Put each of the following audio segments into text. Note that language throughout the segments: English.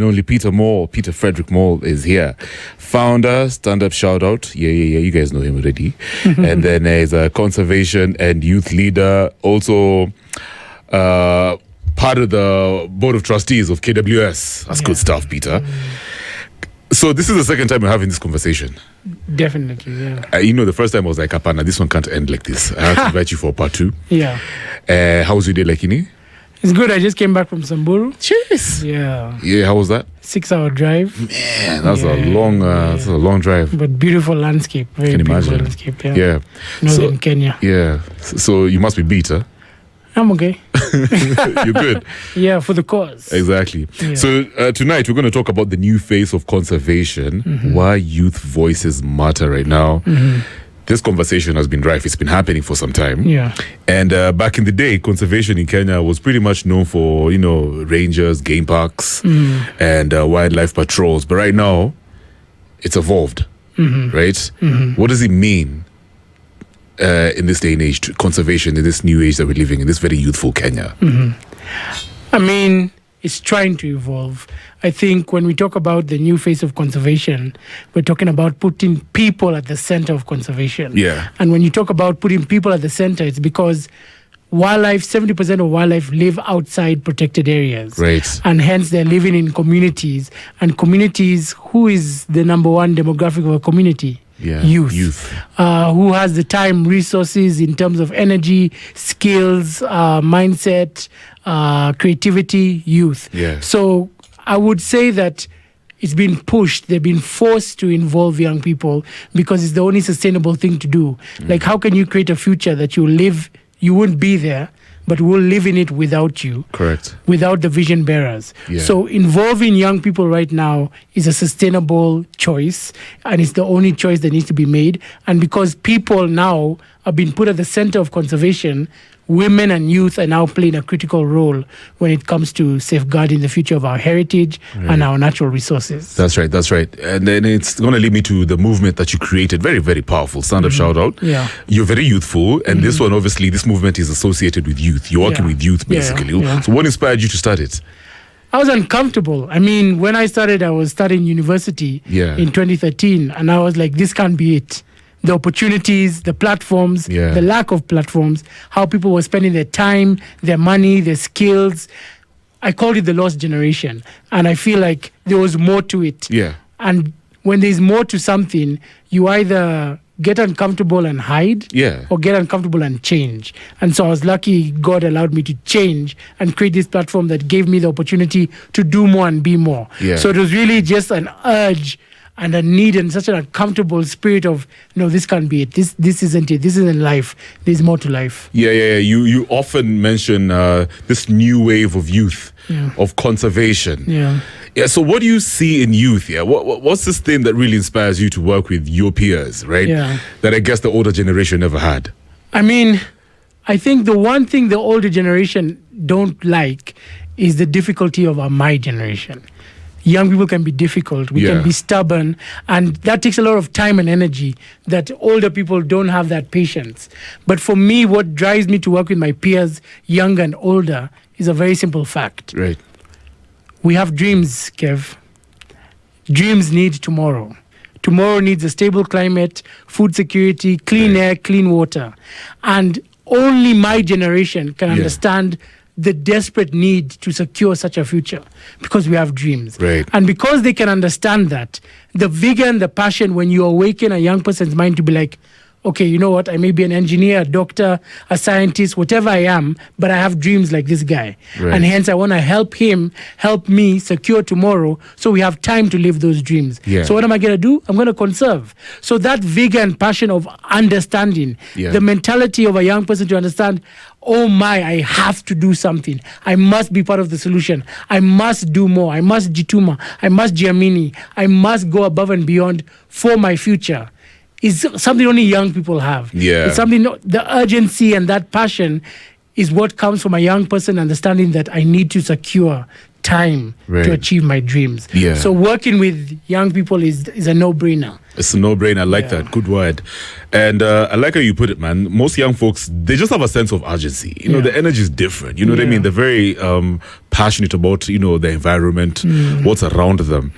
only Peter Frederick Moll is here. Founder, stand-up shout-out. Yeah. You guys know him already. And then he's a conservation and youth leader. Also, part of the board of trustees of KWS. That's good stuff, Peter. So this is the second time we're having this conversation. Definitely, yeah. The first time I was like, Apana, this one can't end like this. I have to invite you for part 2. Yeah. How was your day, Lakini? It's good. I just came back from Samburu. Cheers. Yeah. Yeah, how was that? 6-hour drive. Man, that's a long drive. But beautiful landscape. Very Can beautiful imagine. Landscape, yeah. Yeah. Northern Kenya. Yeah. So you must be beat, huh? I'm okay. You're good. Yeah, for the cause. Exactly. Yeah. So tonight we're going to talk about the new face of conservation, why youth voices matter right now. This conversation has been rife. It's been happening for some time. Yeah. And back in the day, conservation in Kenya was pretty much known for, rangers, game parks, and wildlife patrols. But right now, it's evolved, right? What does it mean in this day and age, to conservation in this new age that we're living in, this very youthful Kenya? I mean, it's trying to evolve. I think when we talk about the new face of conservation, we're talking about putting people at the center of conservation. Yeah. And when you talk about putting people at the center, it's because 70% of wildlife live outside protected areas. Right. And hence they're living in communities. And communities, who is the number one demographic of a community? Yeah. Youth. Who has the time, resources in terms of energy, skills, mindset, creativity? Youth. Yeah. So I would say that it's been pushed. They've been forced to involve young people because it's the only sustainable thing to do. Like, how can you create a future that you won't be there, but we'll live in it without you. Correct. Without the vision bearers. Yeah. So involving young people right now is a sustainable choice, and it's the only choice that needs to be made. And because people now are being put at the center of conservation, women and youth are now playing a critical role when it comes to safeguarding the future of our heritage and our natural resources. That's right. And then it's going to lead me to the movement that you created. Very, very powerful. Stand-up shout out. Yeah. You're very youthful. And this one, obviously, this movement is associated with youth. You're working with youth, basically. Yeah. So what inspired you to start it? I was uncomfortable. I mean, when I started, I was studying university in 2013. And I was like, this can't be it. The opportunities, the platforms, the lack of platforms, how people were spending their time, their money, their skills. I called it the lost generation. And I feel like there was more to it. Yeah. And when there's more to something, you either get uncomfortable and hide or get uncomfortable and change. And so I was lucky God allowed me to change and create this platform that gave me the opportunity to do more and be more. Yeah. So it was really just an urge and a need and such an uncomfortable spirit of, no, this can't be it. This isn't it. This isn't life. There's more to life. Yeah. You often mention this new wave of youth, of conservation. Yeah. So what do you see in youth? Yeah. What's this thing that really inspires you to work with your peers, right? Yeah. That I guess the older generation never had. I mean, I think the one thing the older generation don't like is the difficulty of my generation. Young people can be difficult. We can be stubborn. And that takes a lot of time and energy that older people don't have that patience. But for me, what drives me to work with my peers, young and older, is a very simple fact. Right. We have dreams, Kev. Dreams need tomorrow. Tomorrow needs a stable climate, food security, clean air, clean water. And only my generation can understand the desperate need to secure such a future because we have dreams. Right. And because they can understand that, the vigor and the passion when you awaken a young person's mind to be like, okay, you know what, I may be an engineer, a doctor, a scientist, whatever I am, but I have dreams like this guy. Right. And hence I want to help him, help me secure tomorrow so we have time to live those dreams. Yeah. So what am I going to do? I'm going to conserve. So that vigor and passion of understanding, the mentality of a young person to understand, oh my, I have to do something. I must be part of the solution. I must do more. I must jituma. I must jiamini. I must go above and beyond for my future. Is something only young people have. Yeah. It's something, the urgency and that passion is what comes from a young person understanding that I need to secure time to achieve my dreams. So working with young people is a no-brainer. It's a no-brainer. I like that. Good word. And I like how you put it, man. Most young folks, they just have a sense of urgency. You know, the energy is different. You know what I mean? They're very passionate about, you know, the environment, what's around them.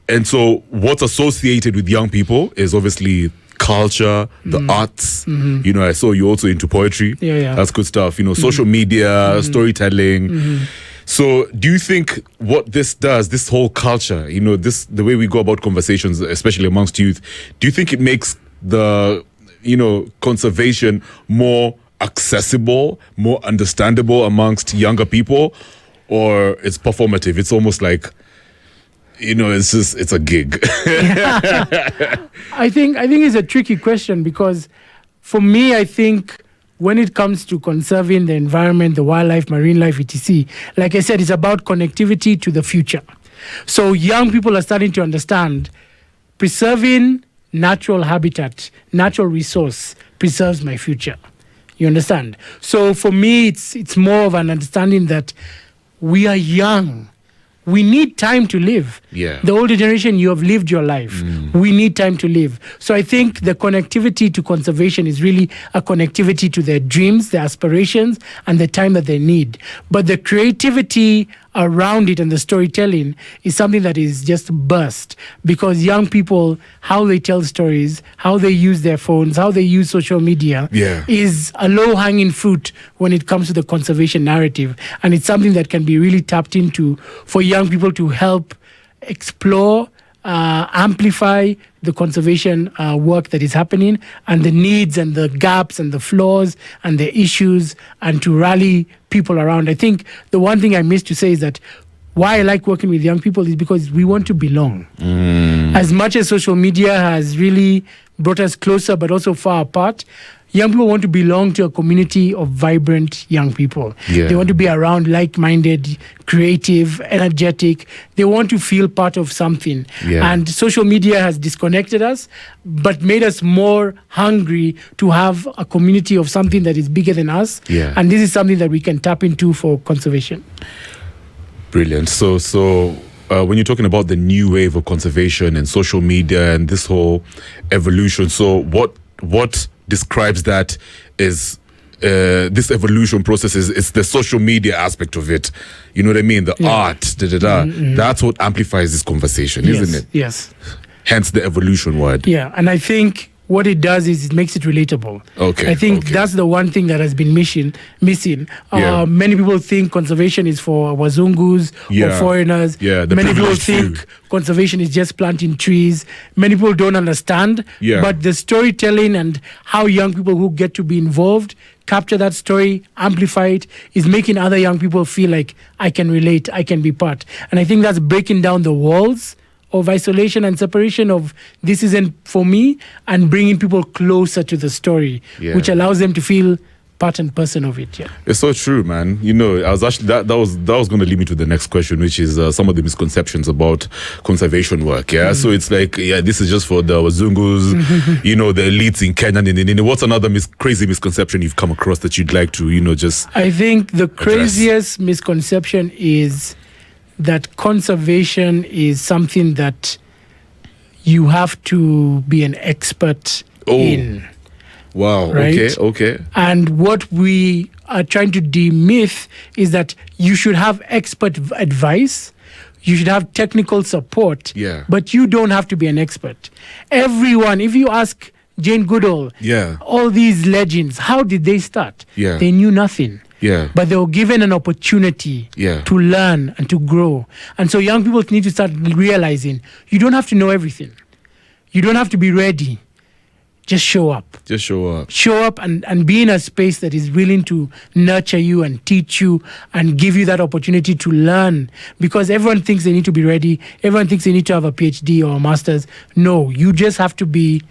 And so what's associated with young people is obviously culture, the arts. You know, I saw you also into poetry. That's good stuff. You know, social media, storytelling. So do you think what this does, this whole culture, you know, the way we go about conversations, especially amongst youth, do you think it makes the, you know, conservation more accessible, more understandable amongst younger people, or it's performative? It's almost like, you know, it's a gig. I think it's a tricky question, because for me, I think when it comes to conserving the environment, the wildlife, marine life, etc., like I said, it's about connectivity to the future. So young people are starting to understand preserving natural habitat, natural resource preserves my future. You understand? So for me, it's more of an understanding that we are young. We need time to live. The older generation, you have lived your life. We need time to live. So I think the connectivity to conservation is really a connectivity to their dreams, their aspirations, and the time that they need. But the creativity around it and the storytelling is something that is just burst, because young people, how they tell stories, how they use their phones, how they use social media is a low-hanging fruit when it comes to the conservation narrative. And it's something that can be really tapped into for young people to help explore, amplify the conservation work that is happening, and the needs and the gaps and the flaws and the issues, and to rally people around. I think the one thing I missed to say is that why I like working with young people is because we want to belong. As much as social media has really brought us closer but also far apart, young people want to belong to a community of vibrant young people. They want to be around like-minded, creative, energetic. They want to feel part of something. And social media has disconnected us, but made us more hungry to have a community of something that is bigger than us. And this is something that we can tap into for conservation. Brilliant. So when you're talking about the new wave of conservation and social media and this whole evolution, so what describes that is this evolution process is the social media aspect of it. You know what I mean? The art, that's what amplifies this conversation, isn't it? Yes. Hence the evolution word. And I think what it does is it makes it relatable. I think that's the one thing that has been missing. Many people think conservation is for wazungus or foreigners. Many people think conservation is just planting trees. Many people don't understand. But the storytelling and how young people who get to be involved capture that story, amplify it, is making other young people feel like I can relate, I can be part. And I think that's breaking down the walls of isolation and separation of this isn't for me, and bringing people closer to the story, which allows them to feel part and person of it. It's so true, man. You know, I was actually that was going to lead me to the next question, which is some of the misconceptions about conservation work. So it's like, this is just for the wazungus, you know, the elites in Kenya. And what's another crazy misconception you've come across that you'd like to, you know, just I think the craziest misconception is that conservation is something that you have to be an expert in. Wow. Right? Okay. And what we are trying to demyth is that you should have expert advice, you should have technical support, but you don't have to be an expert. Everyone, if you ask Jane Goodall, all these legends, how did they start? They knew nothing. But they were given an opportunity to learn and to grow. And so young people need to start realizing you don't have to know everything. You don't have to be ready. Just show up. Show up and be in a space that is willing to nurture you and teach you and give you that opportunity to learn. Because everyone thinks they need to be ready. Everyone thinks they need to have a PhD or a master's. No, you just have to be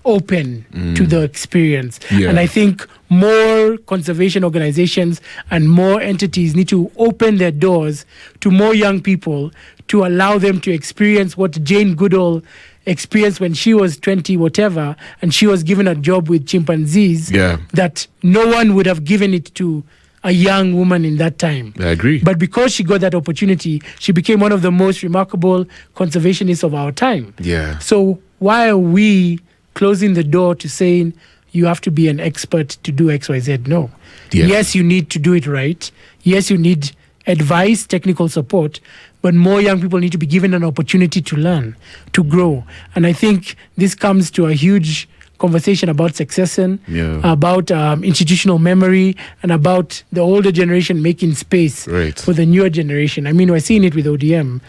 open to the experience. And I think more conservation organizations and more entities need to open their doors to more young people to allow them to experience what Jane Goodall experienced when she was 20 whatever, and she was given a job with chimpanzees that no one would have given it to a young woman in that time. I agree. But because she got that opportunity, she became one of the most remarkable conservationists of our time. Yeah. So why are we closing the door to saying you have to be an expert to do X, Y, Z? No. Yeah. Yes, you need to do it right. Yes, you need advice, technical support, but more young people need to be given an opportunity to learn, to grow. And I think this comes to a huge conversation about succession, about institutional memory, and about the older generation making space for the newer generation. I mean, we're seeing it with ODM.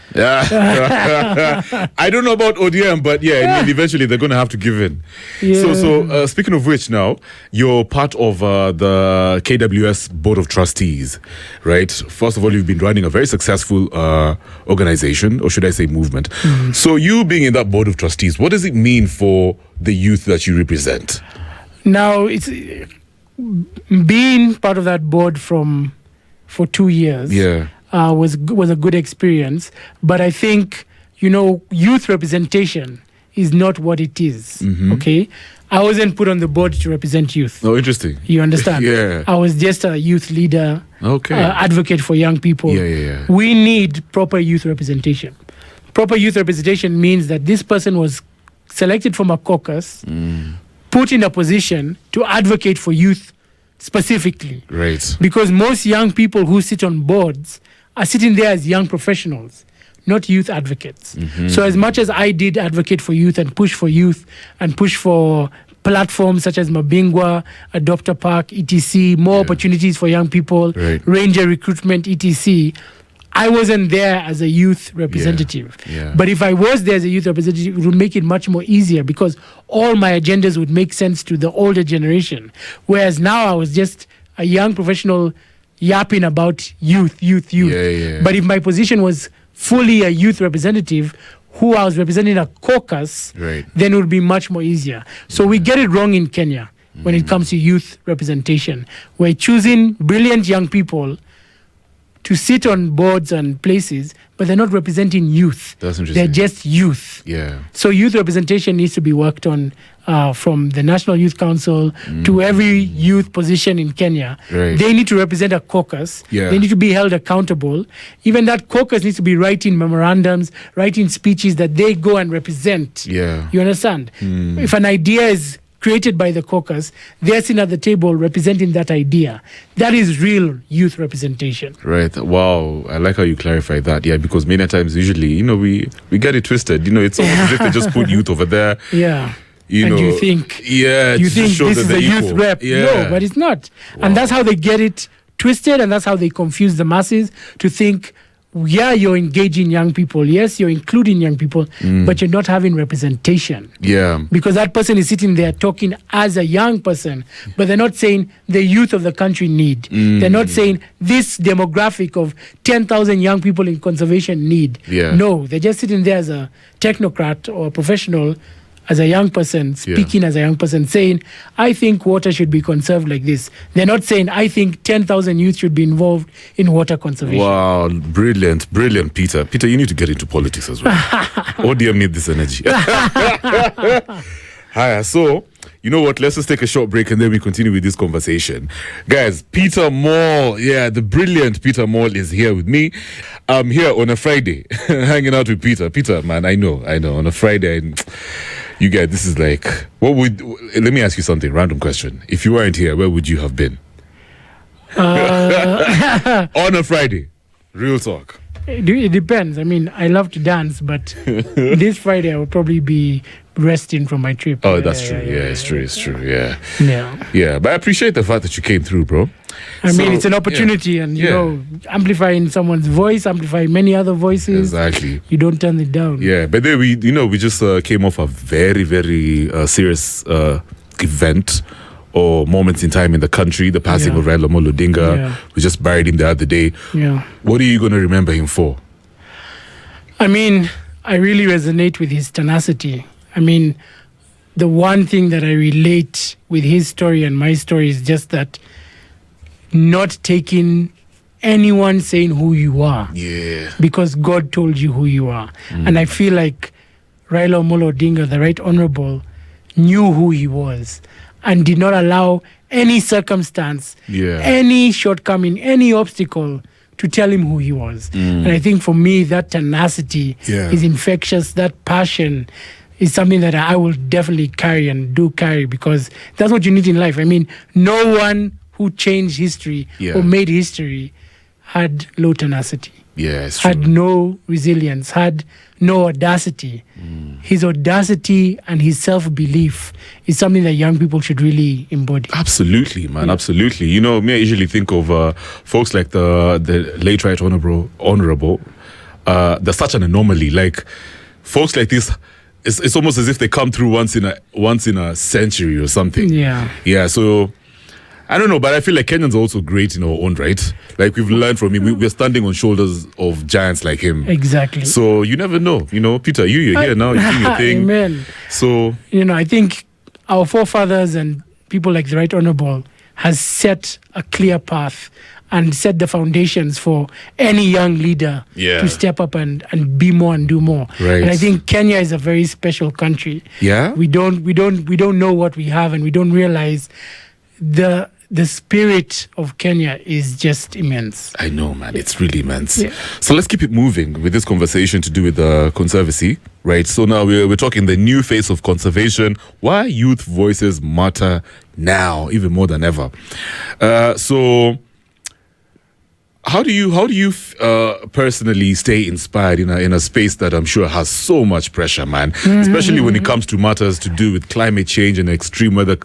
I don't know about ODM, but I mean, eventually they're going to have to give in. Yeah. So speaking of which now, you're part of the KWS Board of Trustees, right? First of all, you've been running a very successful organization, or should I say movement. So you being in that Board of Trustees, what does it mean for the youth that you represent? Now, it's being part of that board for 2 years was a good experience. But I think, youth representation is not what it is. Okay? I wasn't put on the board to represent youth. Oh, interesting. You understand? Yeah. I was just a youth leader, advocate for young people. Yeah. We need proper youth representation. Proper youth representation means that this person was selected from a caucus, put in a position to advocate for youth specifically. Right. Because most young people who sit on boards are sitting there as young professionals, not youth advocates. So as much as I did advocate for youth and push for platforms such as Mabingwa, Adopt a Park, etc., more opportunities for young people, Ranger recruitment, etc., I wasn't there as a youth representative. But if I was there as a youth representative, it would make it much more easier because all my agendas would make sense to the older generation. Whereas now I was just a young professional yapping about youth. But if my position was fully a youth representative who I was representing a caucus, then it would be much more easier. So we get it wrong in Kenya when it comes to youth representation. We're choosing brilliant young people to sit on boards and places, but they're not representing youth. That's interesting. They're just youth. Yeah. So youth representation needs to be worked on from the National Youth Council to every youth position in Kenya. They need to represent a caucus. They need to be held accountable. Even that caucus needs to be writing memorandums, writing speeches that they go and represent. You understand? If an idea is created by the caucus, they're sitting at the table representing that idea. That is real youth representation. Right. Wow. I like how you clarify that. Yeah, because many times, usually, we get it twisted. It's almost as if they just put youth over there. You think this is a youth rep. No, but it's not. And that's how they get it twisted, and that's how they confuse the masses to think, you're engaging young people. Yes, you're including young people, but you're not having representation. Because that person is sitting there talking as a young person, but they're not saying the youth of the country need. They're not saying this demographic of 10,000 young people in conservation need. No, they're just sitting there as a technocrat or a professional, as a young person, speaking as a young person, saying, I think water should be conserved like this. They're not saying, I think 10,000 youth should be involved in water conservation. Wow, brilliant, Peter. Peter, you need to get into politics as well. ODM need this energy. Hi, so, you know what? Let's just take a short break and then we continue with this conversation. Guys, Peter Moll, the brilliant Peter Moll is here with me. I'm here on a Friday, hanging out with Peter. Peter, man, I know, on a Friday, you guys, this is like, let me ask you something, random question. If you weren't here, where would you have been? On a Friday, real talk. It depends. I mean, I love to dance, but this Friday I would probably be resting from my trip. Oh, that's true. It's true. Yeah. But I appreciate the fact that you came through, bro. I mean, it's an opportunity, and amplifying someone's voice, amplifying many other voices. Exactly. You don't turn it down. Yeah, but then we just came off a very, very serious event or moments in time in the country. The passing of Moll Odinga. We just buried him the other day. What are you going to remember him for? I mean, I really resonate with his tenacity. I mean, the one thing that I relate with his story and my story is just that not taking anyone saying who you are. Because God told you who you are. And I feel like Moll Odinga, the Right Honorable, knew who he was and did not allow any circumstance, Yeah. any shortcoming, any obstacle to tell him who he was. And I think for me, that tenacity is infectious. That passion is something that I will definitely carry and do carry, because that's what you need in life. I mean, no one who changed history or made history had low tenacity. Yeah, it's had true. no resilience, had no audacity. His audacity and his self-belief is something that young people should really embody. Absolutely, man. Absolutely. You know, me, I usually think of folks like the late right honorable. They're such an anomaly. Like, folks like this, it's almost as if they come through once in a century or something. Yeah. So I don't know, but I feel like Kenyans are also great in our own right. Like, we've learned from him. We're standing on shoulders of giants like him. Exactly. So you never know. You know, Peter, you're here now. You're doing your thing. Amen. So, you know, I think our forefathers and people like the Right Honorable has set a clear path and set the foundations for any young leader to step up and be more and do more. Right. And I think Kenya is a very special country. Yeah. We don't know what we have, and we don't realize the spirit of Kenya is just immense. I know, man. It's really immense. Yeah. So let's keep it moving with this conversation to do with the conservancy, right? So now we're talking the new face of conservation. Why youth voices matter now, even more than ever. So how do you personally stay inspired in a space that I'm sure has so much pressure, man? Especially when it comes to matters to do with climate change and extreme weather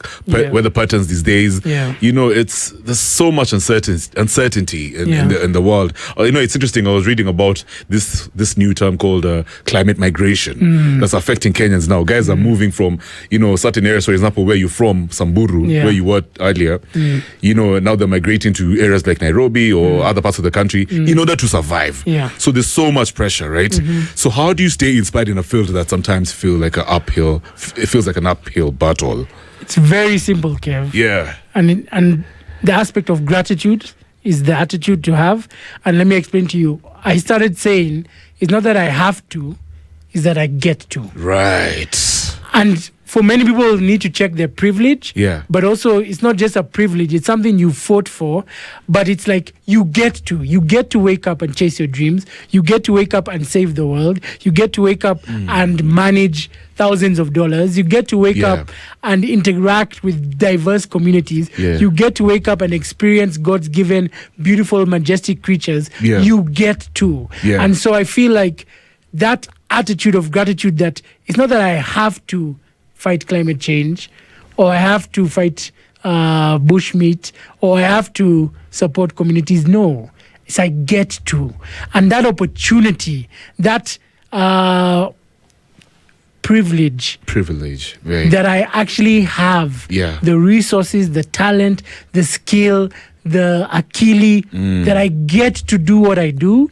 patterns these days. Yeah. You know, there's so much uncertainty in the world. You know, it's interesting. I was reading about this new term called climate migration that's affecting Kenyans now. Guys are moving from, you know, certain areas, for example, where you're from, Samburu, where you were earlier. You know, now they're migrating to areas like Nairobi or other parts of the country in order to survive. So there's so much pressure, right? So how do you stay inspired in a field that sometimes feels like an uphill battle? It's very simple, Kev. Yeah. And the aspect of gratitude is the attitude to have. And let me explain to you. I started saying it's not that I have to, it's that I get to. Right. And for many people, need to check their privilege. Yeah. But also, it's not just a privilege. It's something you fought for. But it's like you get to wake up and chase your dreams. You get to wake up and save the world. You get to wake up and manage thousands of dollars. You get to wake up and interact with diverse communities. You get to wake up and experience God's given beautiful, majestic creatures. You get to. And so I feel like that attitude of gratitude, that it's not that I have to fight climate change, or I have to fight bushmeat, or I have to support communities. No, it's I get to. And that opportunity, that privilege right. that I actually have, the resources, the talent, the skill, the Achille, that I get to do what I do,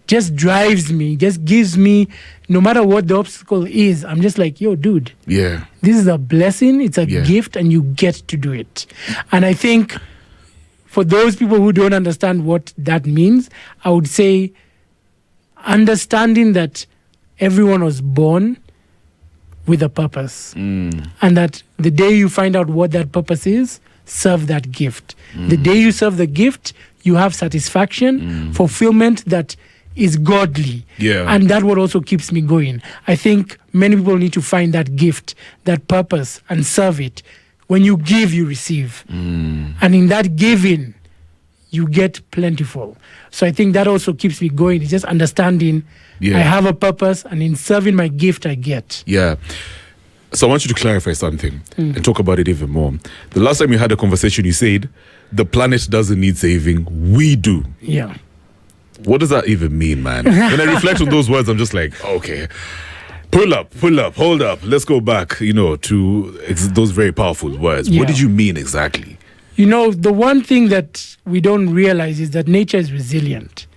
just drives me, just gives me, no matter what the obstacle is, I'm just like, yo, dude, this is a blessing, it's a gift, and you get to do it. And I think for those people who don't understand what that means, I would say understanding that everyone was born with a purpose, and that the day you find out what that purpose is, serve that gift. The day you serve the gift, you have satisfaction, fulfillment that is godly. And that what also keeps me going. I think many people need to find that gift, that purpose, and serve it. When you give, you receive. And in that giving, you get plentiful. So I think that also keeps me going. It's just understanding I have a purpose, and in serving my gift, I get. So I want you to clarify something and talk about it even more. The last time we had a conversation, you said the planet doesn't need saving, we do. What does that even mean, man? When I reflect on those words, I'm just like, okay, pull up, hold up, let's go back, to those very powerful words. What did you mean exactly? The one thing that we don't realize is that nature is resilient.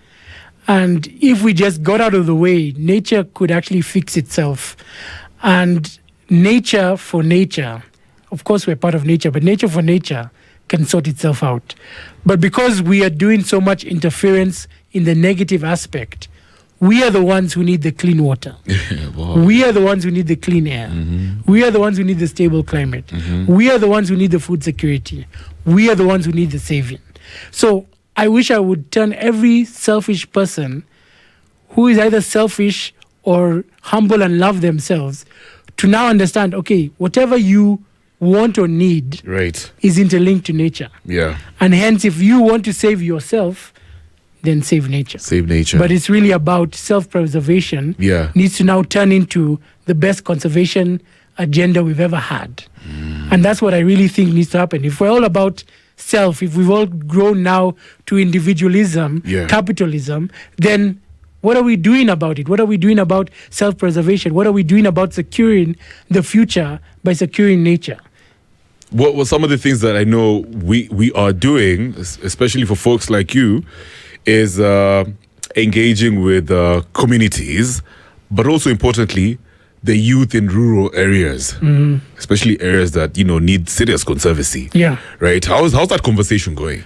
And if we just got out of the way, nature could actually fix itself. And nature for nature, of course we're part of nature, but nature for nature can sort itself out. But because we are doing so much interference in the negative aspect, we are the ones who need the clean water. Wow. We are the ones who need the clean air. We are the ones who need the stable climate. We are the ones who need the food security. We are the ones who need the saving. So I wish I would turn every selfish person who is either selfish or humble and love themselves to now understand, okay, whatever you want or need is interlinked to nature. Yeah. And hence, if you want to save yourself, then save nature. Save nature. But it's really about self-preservation. Yeah. Needs to now turn into the best conservation agenda we've ever had. And that's what I really think needs to happen. If we're all about self, if we've all grown now to individualism, capitalism, then what are we doing about it? What are we doing about self-preservation? What are we doing about securing the future by securing nature? What were some of the things that I know we are doing, especially for folks like you, is engaging with communities, but also importantly, the youth in rural areas, especially areas that need serious conservancy. Yeah. Right. How's that conversation going?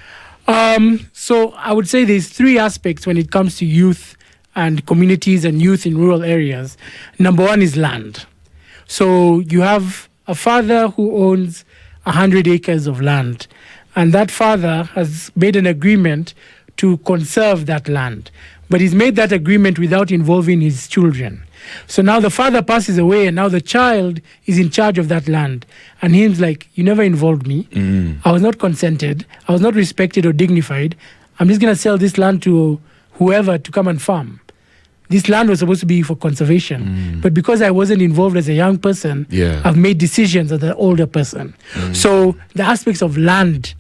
So I would say there's three aspects when it comes to youth and communities and youth in rural areas. Number one is land. So you have a father who owns 100 acres of land, and that father has made an agreement to conserve that land. But he's made that agreement without involving his children. So now the father passes away, and now the child is in charge of that land. And he's like, you never involved me. I was not consented. I was not respected or dignified. I'm just going to sell this land to whoever to come and farm. This land was supposed to be for conservation. But because I wasn't involved as a young person, I've made decisions as an older person. So the aspects of land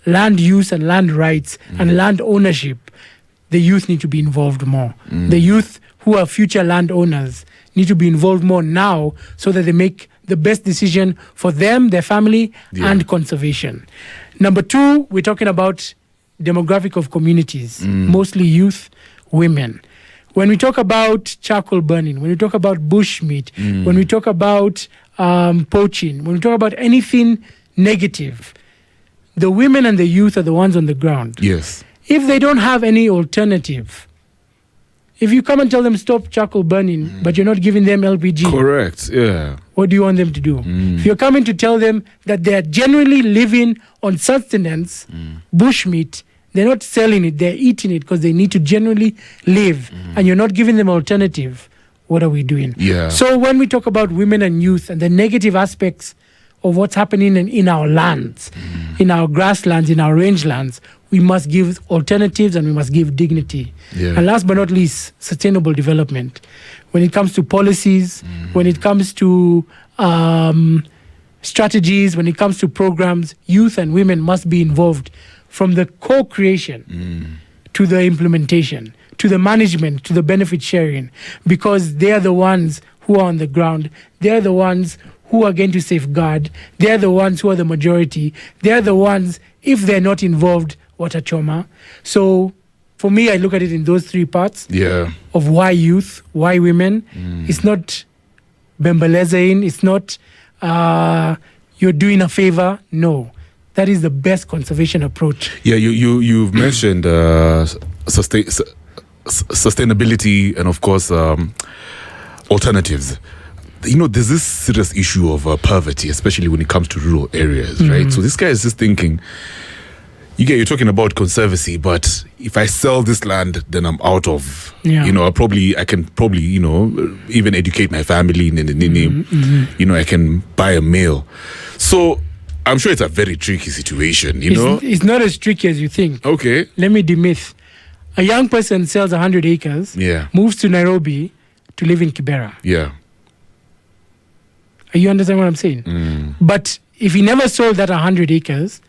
use and land rights and land ownership, the youth need to be involved more. The youth who are future landowners need to be involved more now so that they make the best decision for them, their family, and conservation. Number two, we're talking about demographic of communities, mostly youth, women. When we talk about charcoal burning, when we talk about bushmeat, when we talk about poaching, when we talk about anything negative, the women and the youth are the ones on the ground. Yes. If they don't have any alternative, if you come and tell them stop charcoal burning, but you're not giving them LPG. Correct, yeah. What do you want them to do? If you're coming to tell them that they're generally living on sustenance, bushmeat, they're not selling it, they're eating it because they need to generally live, and you're not giving them alternative, what are we doing? Yeah. So when we talk about women and youth and the negative aspects of what's happening in our lands, in our grasslands, in our rangelands, we must give alternatives and we must give dignity. Yeah. And last but not least, sustainable development. When it comes to policies, when it comes to strategies, when it comes to programs, youth and women must be involved from the co-creation to the implementation, to the management, to the benefit sharing, because they are the ones who are on the ground. They are the ones who are going to safeguard. They are the ones who are the majority. They are the ones, if they're not involved, what a trauma. So for me, I look at it in those three parts of why youth, why women. It's not bembelezaing. It's not you're doing a favor. No. That is the best conservation approach. Yeah, you've mentioned sustainability and, of course, alternatives. There's this serious issue of poverty, especially when it comes to rural areas, right? So this guy is just thinking, you're talking about conservancy, but if I sell this land, then I'm out of, I can probably, even educate my family, I can buy a meal. So I'm sure it's a very tricky situation, It's not as tricky as you think. Okay. Let me demyth. A young person sells 100 acres, moves to Nairobi to live in Kibera. Yeah. You understand what I'm saying? But if he never sold that 100 acres,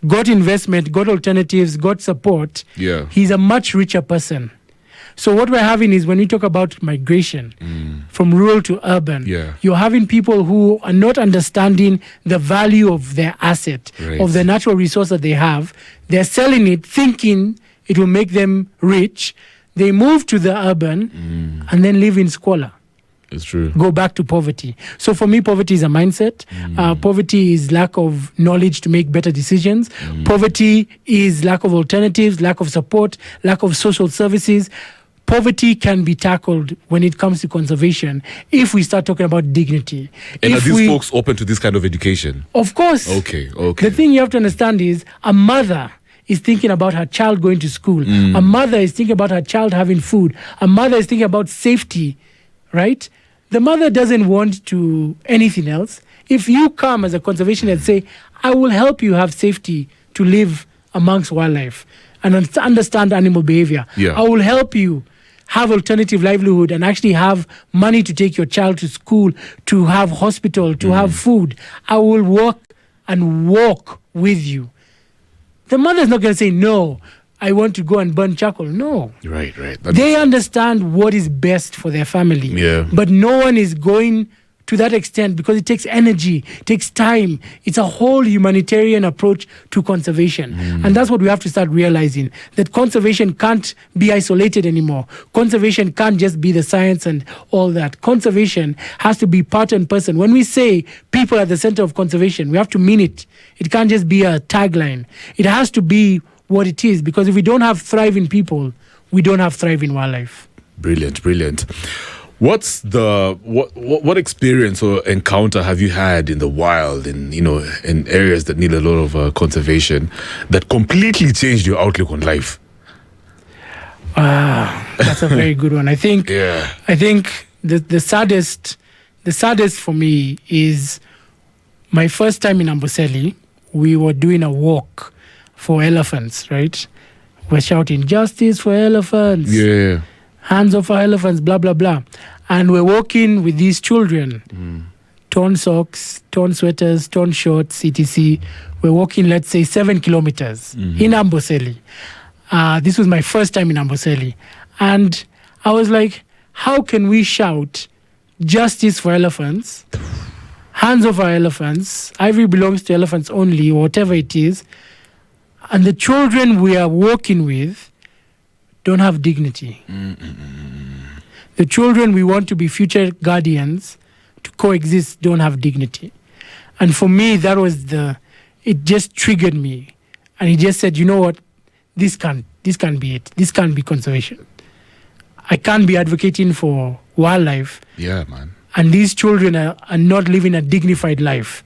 got investment, got alternatives, got support, he's a much richer person. So what we're having is when we talk about migration from rural to urban, you're having people who are not understanding the value of their asset, of the natural resource that they have. They're selling it thinking it will make them rich. They move to the urban and then live in squalor. It's true. Go back to poverty. So for me, poverty is a mindset. Poverty is lack of knowledge to make better decisions. Poverty is lack of alternatives, lack of support, lack of social services. poverty can be tackled when it comes to conservation if we start talking about dignity. And are these folks open to this kind of education? Of course. Okay. The thing you have to understand is a mother is thinking about her child going to school. A mother is thinking about her child having food. A mother is thinking about safety, right? The mother doesn't want to anything else. If you come as a conservationist and say, I will help you have safety to live amongst wildlife and understand animal behavior. I will help you have alternative livelihood and actually have money to take your child to school, to have hospital, to have food. I will work and walk with you. The mother is not going to say, no, I want to go and burn charcoal. No. Right. They understand what is best for their family. Yeah. But no one is going to that extent because it takes energy, it takes time. It's a whole humanitarian approach to conservation. And that's what we have to start realizing, that conservation can't be isolated anymore. Conservation can't just be the science and all that. Conservation has to be part and person. When we say people at the center of conservation, we have to mean it. It can't just be a tagline. It has to be what it is, because if we don't have thriving people, we don't have thriving wildlife. Brilliant. What's what experience or encounter have you had in the wild, in areas that need a lot of conservation, that completely changed your outlook on life? That's a very good one. I think the saddest for me is my first time in Amboseli. We were doing a walk for elephants, right? We're shouting, justice for elephants. Yeah. Hands off our elephants, blah, blah, blah. And we're walking with these children. Torn socks, torn sweaters, torn shorts, etc. We're walking, let's say, 7 kilometers in Amboseli. This was my first time in Amboseli. And I was like, how can we shout justice for elephants, hands off our elephants, ivory belongs to elephants only, whatever it is, and the children we are walking with don't have dignity. The children we want to be future guardians to coexist don't have dignity. And for me, it just triggered me. And he just said, you know what, this can't be it. This can't be conservation. I can't be advocating for wildlife. Yeah, man. And these children are not living a dignified life.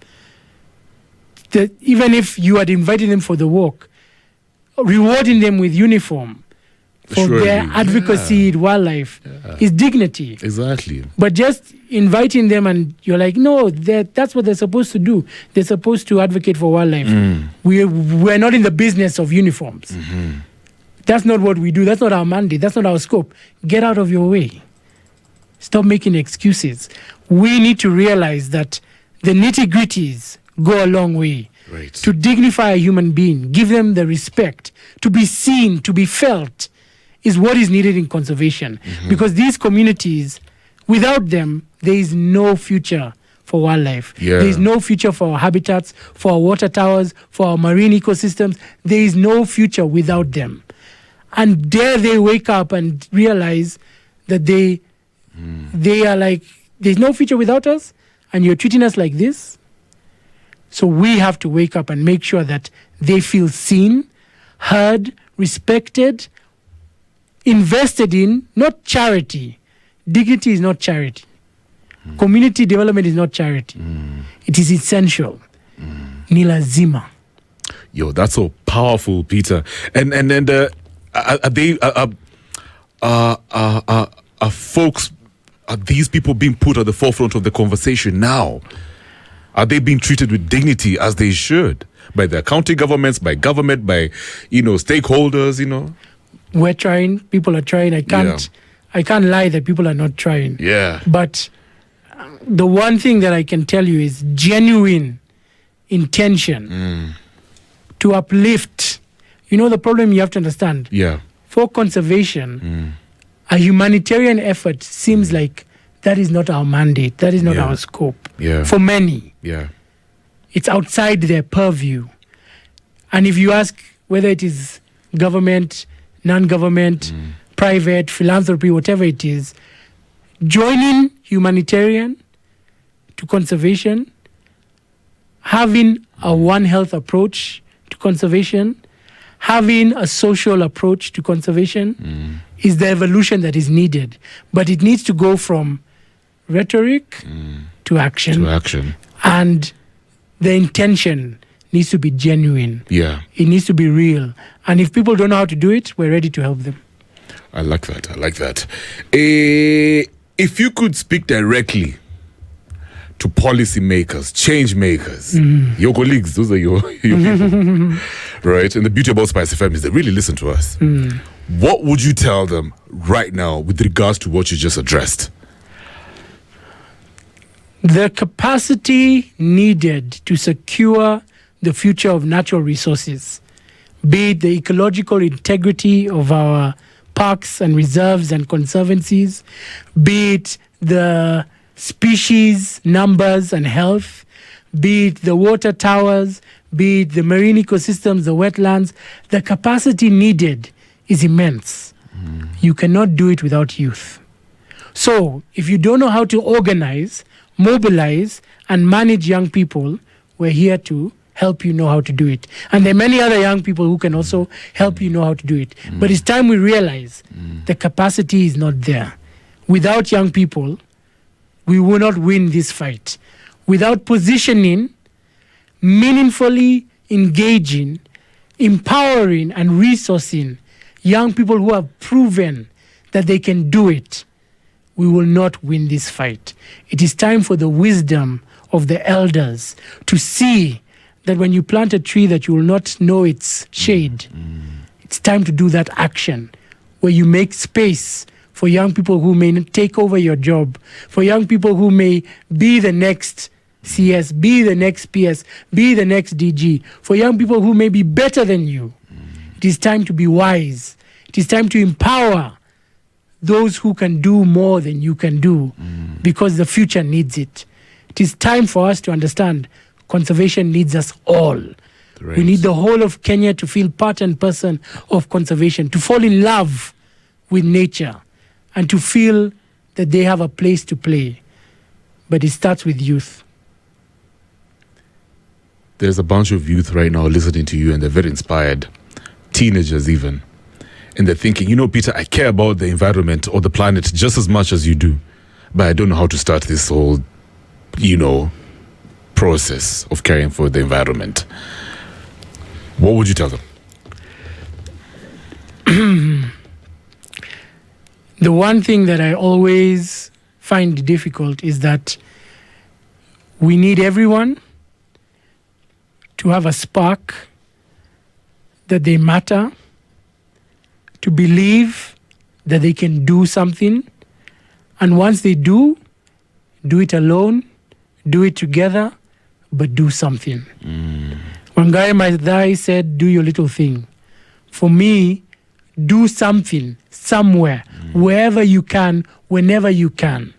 Even if you had invited them for the walk, rewarding them with uniform for their advocacy in wildlife is dignity. Exactly. But just inviting them and you're like, no, that's what they're supposed to do. They're supposed to advocate for wildlife. We're not in the business of uniforms. That's not what we do. That's not our mandate. That's not our scope. Get out of your way. Stop making excuses. We need to realize that the nitty-gritties go a long way. Right. To dignify a human being, give them the respect, to be seen, to be felt, is what is needed in conservation. Because these communities, without them, there is no future for wildlife. Yeah. There is no future for our habitats, for our water towers, for our marine ecosystems. There is no future without them. And dare they wake up and realize that they are like, there's no future without us, and you're treating us like this. So we have to wake up and make sure that they feel seen, heard, respected, invested in, not charity. Dignity is not charity. Community development is not charity. It is essential. Ni lazima. Yo, that's so powerful, Peter. And are these people being put at the forefront of the conversation now? Are they being treated with dignity as they should by the county governments, by government, by stakeholders? We're trying. People are trying. I can't lie that people are not trying. Yeah. But the one thing that I can tell you is genuine intention to uplift. The problem you have to understand. Yeah. For conservation, a humanitarian effort seems like that is not our mandate. That is not our scope. Yeah. For many. Yeah. It's outside their purview. And if you ask whether it is government, non-government, private, philanthropy, whatever it is, joining humanitarian to conservation, having a One Health approach to conservation, having a social approach to conservation is the evolution that is needed. But it needs to go from rhetoric to action. And the intention needs to be genuine. Yeah. It needs to be real. And if people don't know how to do it, we're ready to help them. I like that. If you could speak directly to policymakers, change makers, your colleagues, those are your people, right? And the beauty about SpiceFM is they really listen to us. What would you tell them right now with regards to what you just addressed? The capacity needed to secure the future of natural resources, be it the ecological integrity of our parks and reserves and conservancies, be it the species numbers and health, be it the water towers, be it the marine ecosystems, the wetlands, the capacity needed is immense. You cannot do it without youth. So if you don't know how to organize, mobilize, and manage young people, we're here to help you know how to do it. And there are many other young people who can also help you know how to do it. But it's time we realize the capacity is not there. Without young people, we will not win this fight. Without positioning, meaningfully engaging, empowering, and resourcing young people who have proven that they can do it, we will not win this fight. It is time for the wisdom of the elders to see that when you plant a tree that you will not know its shade, it's time to do that action where you make space for young people who may take over your job, for young people who may be the next CS, be the next PS, be the next DG, for young people who may be better than you. It is time to be wise. It is time to empower those who can do more than you can do because the future needs it. It is time for us to understand conservation needs us all. Right. We need the whole of Kenya to feel part and parcel of conservation, to fall in love with nature, and to feel that they have a place to play. But it starts with youth. There's a bunch of youth right now listening to you, and they're very inspired, teenagers even. And they're thinking, you know, Peter, I care about the environment or the planet just as much as you do, but I don't know how to start this whole, process of caring for the environment. What would you tell them? The one thing that I always find difficult is that we need everyone to have a spark that they matter, to believe that they can do something. And once they do it alone, do it together, but do something. Wangai Maathai said, do your little thing. For me, do something, somewhere, wherever you can, whenever you can.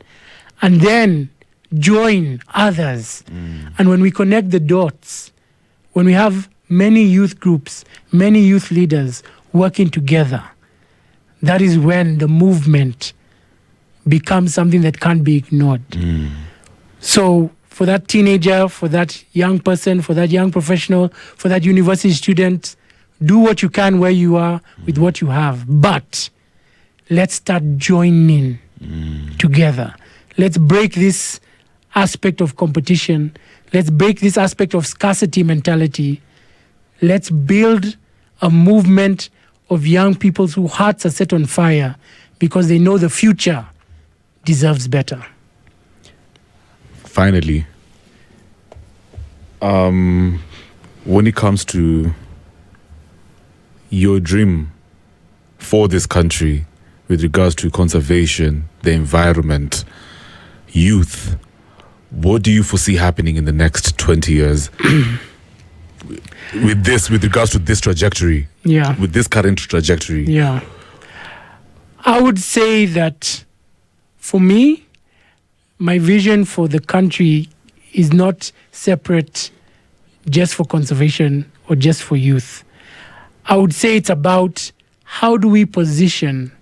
And then join others. And when we connect the dots, when we have many youth groups, many youth leaders working together, that is when the movement becomes something that can't be ignored. So for that teenager, for that young person, for that young professional, for that university student, do what you can where you are with what you have. But let's start joining together. Let's break this aspect of competition. Let's break this aspect of scarcity mentality. Let's build a movement of young people whose hearts are set on fire because they know the future deserves better. Finally, when it comes to your dream for this country with regards to conservation, the environment, youth, what do you foresee happening in the next 20 years with regards to this trajectory? Yeah. With this current trajectory? Yeah. I would say that for me, my vision for the country is not separate just for conservation or just for youth. I would say it's about how do we position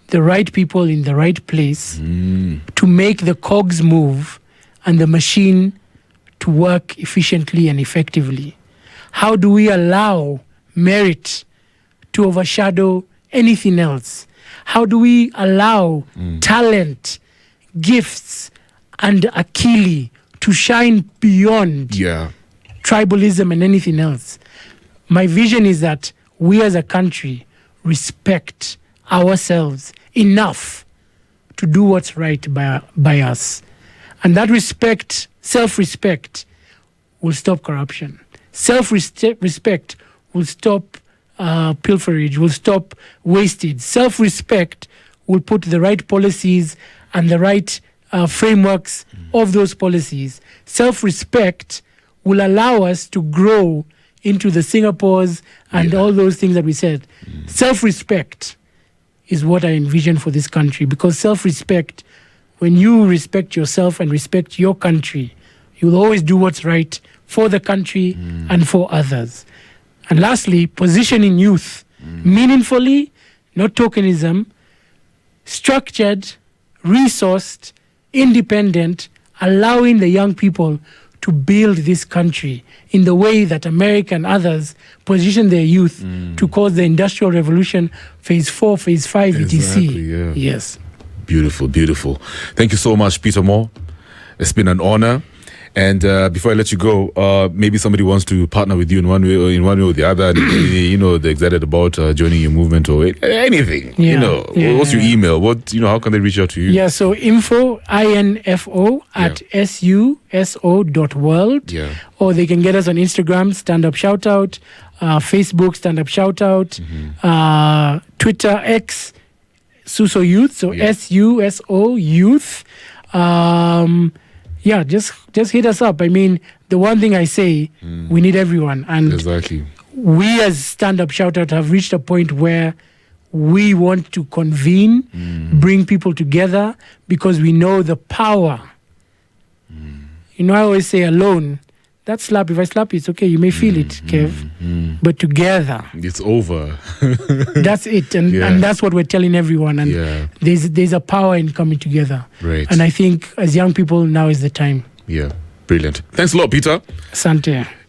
the right people in the right place to make the cogs move and the machine to work efficiently and effectively. How do we allow merit to overshadow anything else? How do we allow talent, gifts, and Akili to shine beyond tribalism and anything else? My vision is that we as a country respect ourselves enough to do what's right by us. And that respect, self-respect, will stop corruption. Self-respect will stop pilferage, will stop wastage. Self-respect will put the right policies and the right frameworks of those policies. Self-respect will allow us to grow into the Singapores and all those things that we said. Self-respect is what I envision for this country, because self-respect, when you respect yourself and respect your country, you'll always do what's right for the country and for others. And lastly, positioning youth meaningfully, not tokenism, structured, resourced, independent, allowing the young people to build this country in the way that America and others position their youth to cause the Industrial Revolution, Phase 4, Phase 5, etc. Yes. Beautiful, beautiful. Thank you so much, Peter Moll. It's been an honor. And before I let you go, maybe somebody wants to partner with you in one way or the other. And, they're excited about joining your movement or anything. What's your email? How can they reach out to you? Yeah, so info at suso.world. Yeah. Or they can get us on Instagram, Stand Up Shoutout, Facebook, Stand Up Shoutout, Twitter, X, SUSO Youth, so SUSO Youth. Just hit us up. I mean, the one thing I say, we need everyone. And we as Stand Up Shoutout have reached a point where we want to convene, bring people together, because we know the power. I always say alone, that slap, if I slap you, it's okay. You may feel it, Kev. But together, it's over. That's it. And that's what we're telling everyone. And there's a power in coming together. Right. And I think as young people, now is the time. Yeah. Brilliant. Thanks a lot, Peter. Asante.